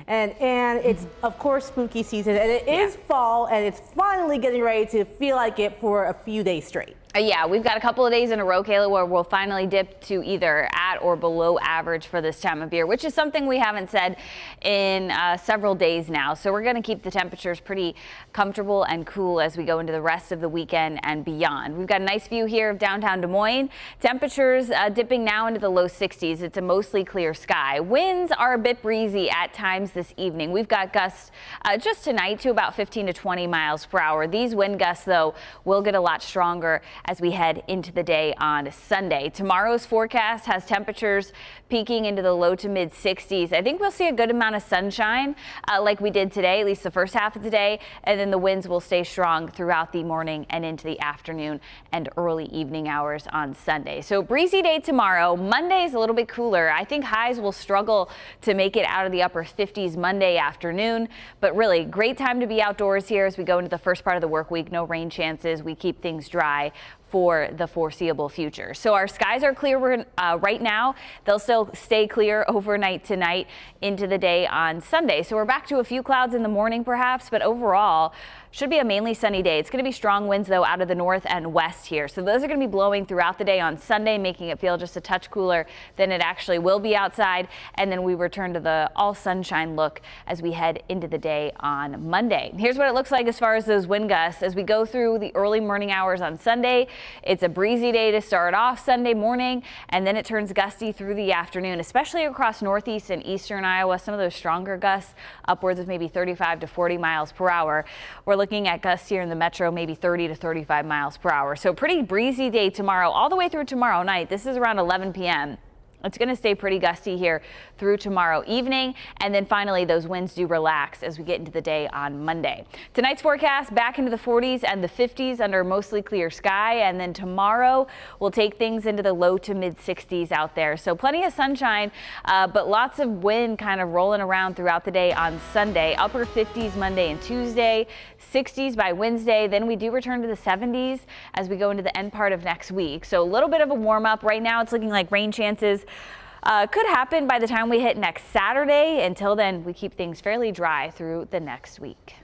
And it's of course spooky season, and it is fall, and it's finally getting ready to feel like it for a few days straight. Yeah, we've got a couple of days in a row, Kayla, where we'll finally dip to either at or below average for this time of year, which is something we haven't said in several days now. So we're going to keep the temperatures pretty comfortable and cool as we go into the rest of the weekend and beyond. We've got a nice view here of downtown Des Moines. Temperatures dipping now into the low 60s. It's a mostly clear sky. Winds are a bit breezy at times this evening. We've got gusts just tonight to about 15 to 20 miles per hour. These wind gusts, though, will get a lot stronger as we head into the day on Sunday. Tomorrow's forecast has temperatures peaking into the low to mid 60s. I think we'll see a good amount of sunshine like we did today, at least the first half of the day, and then the winds will stay strong throughout the morning and into the afternoon and early evening hours on Sunday. So breezy day tomorrow. Monday is a little bit cooler. I think highs will struggle to make it out of the upper 50s Monday afternoon, but really great time to be outdoors here as we go into the first part of the work week. No rain chances. We keep things dry for the foreseeable future. So our skies are clear right now. They'll still stay clear overnight tonight into the day on Sunday. So we're back to a few clouds in the morning perhaps, but overall should be a mainly sunny day. It's going to be strong winds though out of the north and west here. So those are going to be blowing throughout the day on Sunday, making it feel just a touch cooler than it actually will be outside. And then we return to the all sunshine look as we head into the day on Monday. Here's what it looks like as far as those wind gusts as we go through the early morning hours on Sunday. It's a breezy day to start off Sunday morning, and then it turns gusty through the afternoon, especially across northeast and eastern Iowa. Some of those stronger gusts upwards of maybe 35 to 40 miles per hour. We're looking at gusts here in the metro, maybe 30 to 35 miles per hour. So pretty breezy day tomorrow, all the way through tomorrow night. This is around 11 p.m. It's going to stay pretty gusty here through tomorrow evening, and then finally those winds do relax as we get into the day on Monday. Tonight's forecast back into the 40s and the 50s under mostly clear sky, and then tomorrow we'll take things into the low to mid 60s out there. So plenty of sunshine, but lots of wind kind of rolling around throughout the day on Sunday. Upper 50s Monday and Tuesday, 60s by Wednesday. Then we do return to the 70s as we go into the end part of next week. So a little bit of a warm up. Right now it's looking like rain chances could happen by the time we hit next Saturday. Until then, we keep things fairly dry through the next week.